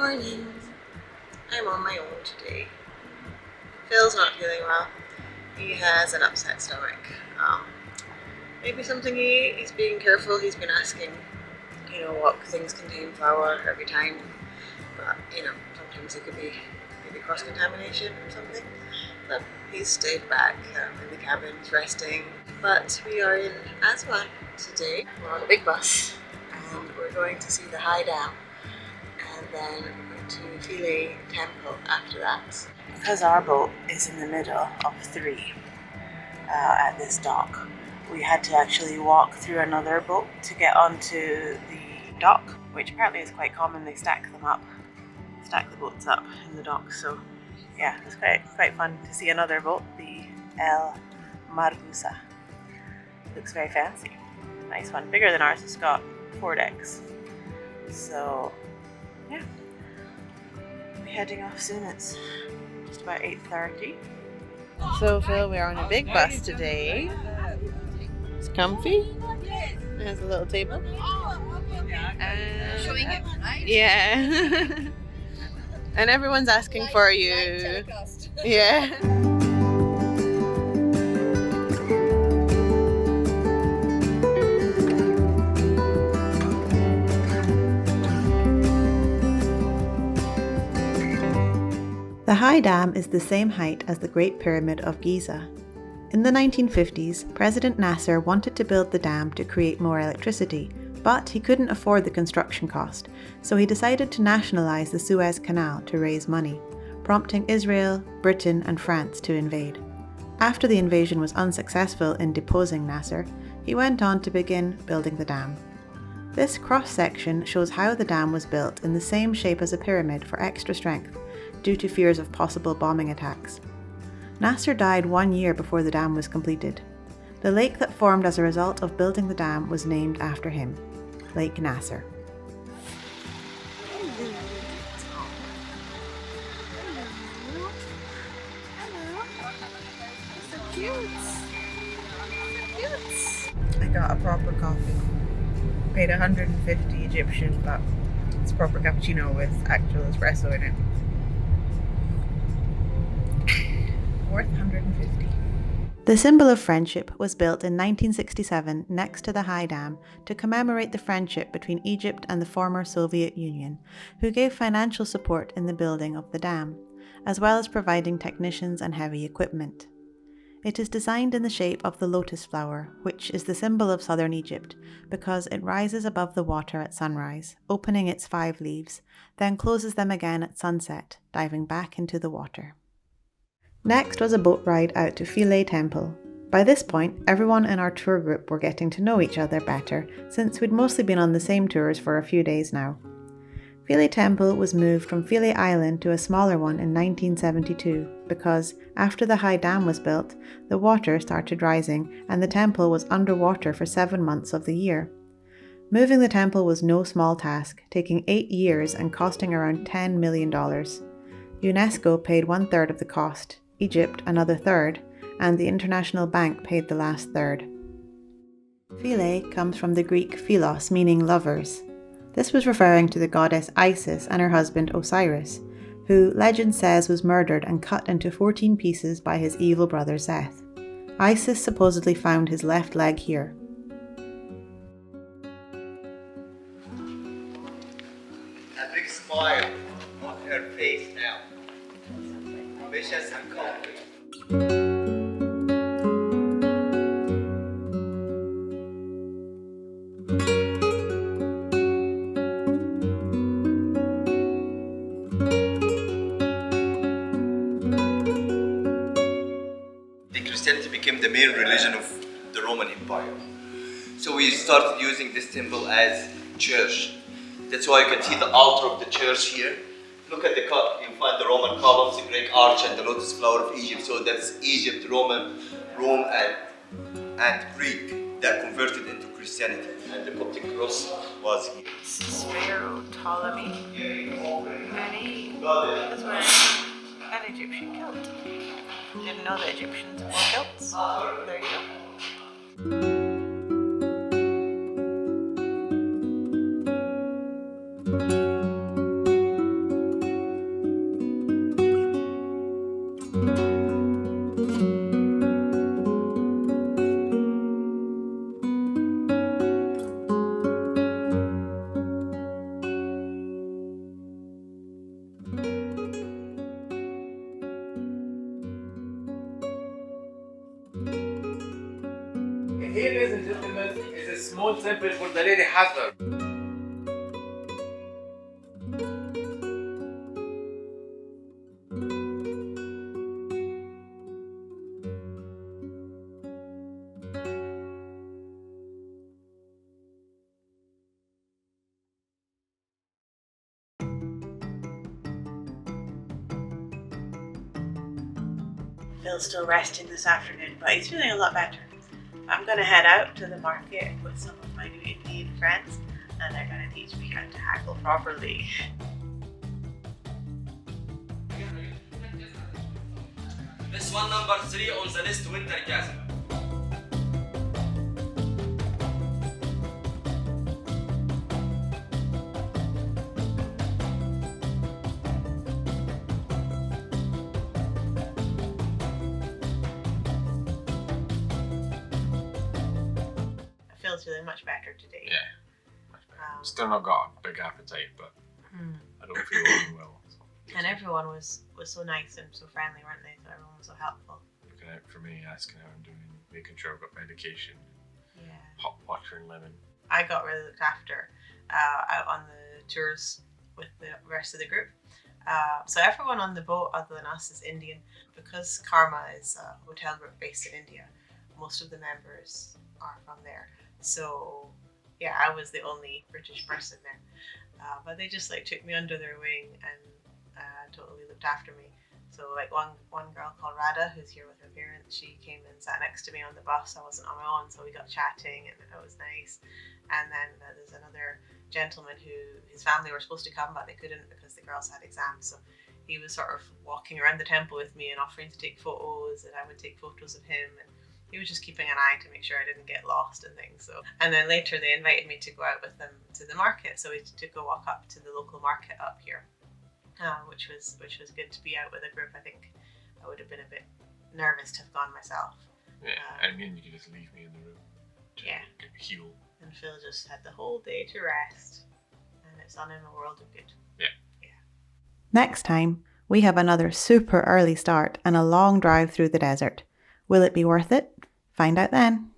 Morning. I'm on my own today. Phil's not feeling well. He has an upset stomach. Maybe something he ate. He's being careful. He's been asking, what things contain flour every time. But, sometimes it could be maybe cross-contamination or something. So he's stayed back in the cabins resting. But we are in Aswan today. We're on a big bus and we're going to see the high dam. And then we're going to Philae temple after that. Because our boat is in the middle of three at this dock, we had to actually walk through another boat to get onto the dock, which apparently is quite common. They stack the boats up in the dock. So yeah, it's quite fun to see another boat, the El Margusa. Looks very fancy. Nice one, bigger than ours. It's got 4 decks. So yeah, we'll be heading off soon. It's just about 8:30. So Phil, we're on a big bus today. It's comfy. It has a little table. Showing it, right? Yeah. And everyone's asking for you. Yeah. The High Dam is the same height as the Great Pyramid of Giza. In the 1950s, President Nasser wanted to build the dam to create more electricity, but he couldn't afford the construction cost, so he decided to nationalize the Suez Canal to raise money, prompting Israel, Britain, and France to invade. After the invasion was unsuccessful in deposing Nasser, he went on to begin building the dam. This cross-section shows how the dam was built in the same shape as a pyramid for extra strength, due to fears of possible bombing attacks. Nasser died 1 year before the dam was completed. The lake that formed as a result of building the dam was named after him, Lake Nasser. I got a proper coffee. Paid 150 Egyptian, but it's proper cappuccino with actual espresso in it. Worth 150. The symbol of friendship was built in 1967 next to the High Dam to commemorate the friendship between Egypt and the former Soviet Union, who gave financial support in the building of the dam, as well as providing technicians and heavy equipment. It is designed in the shape of the lotus flower, which is the symbol of southern Egypt, because it rises above the water at sunrise, opening its 5 leaves, then closes them again at sunset, diving back into the water. Next was a boat ride out to Philae Temple. By this point, everyone in our tour group were getting to know each other better, since we'd mostly been on the same tours for a few days now. Philae Temple was moved from Philae Island to a smaller one in 1972 because, after the High Dam was built, the water started rising and the temple was underwater for 7 months of the year. Moving the temple was no small task, taking 8 years and costing around $10 million. UNESCO paid 1/3 of the cost, Egypt another 1/3, and the International Bank paid the last 1/3. Philae comes from the Greek philos, meaning lovers. This was referring to the goddess Isis and her husband Osiris, who legend says was murdered and cut into 14 pieces by his evil brother Seth. Isis supposedly found his left leg here. A big smile on her face now. Vicious and calmly. Christianity became the main religion of the Roman Empire. So we started using this temple as church. That's why you can see the altar of the church here. Look at the cut, you find the Roman columns, the Greek arch, and the lotus flower of Egypt. So that's Egypt, Rome, and Greek that converted into Christianity. And the Coptic cross was here. This is Pharaoh Ptolemy, and he was wearing an Egyptian kilt. Didn't know the Egyptians wore kilts. There you go. small temple for the Lady Hathor. Phil's still resting this afternoon, but he's feeling a lot better. I'm going to head out to the market with some of my new Indian friends, and they're going to teach me how to haggle properly. This one number 3 on the list winter gasm. Phil's feeling much better today. Yeah, much better. Still not got a big appetite, but I don't feel unwell. So. And everyone was so nice and so friendly, weren't they? So everyone was so helpful. Looking out for me, asking how I'm doing, making sure I've got medication, Yeah. hot water and lemon. I got really looked after out on the tours with the rest of the group. So everyone on the boat other than us is Indian. Because Karma is a hotel group based in India, most of the members are from there. So yeah, I was the only British person there. But they just like took me under their wing and totally looked after me. So like one girl called Radha, who's here with her parents, she came and sat next to me on the bus. I wasn't on my own, so we got chatting and it was nice. And then there's another gentleman who his family were supposed to come, but they couldn't because the girls had exams. So he was sort of walking around the temple with me and offering to take photos, and I would take photos of him. And he was just keeping an eye to make sure I didn't get lost and things. So, and then later they invited me to go out with them to the market. So we took a walk up to the local market up here, which was good to be out with a group. I think I would have been a bit nervous to have gone myself. Yeah, I mean, you could just leave me in the room to heal. And Phil just had the whole day to rest, and it's done him a world of good. Yeah. Next time, we have another super early start and a long drive through the desert. Will it be worth it? Find out then.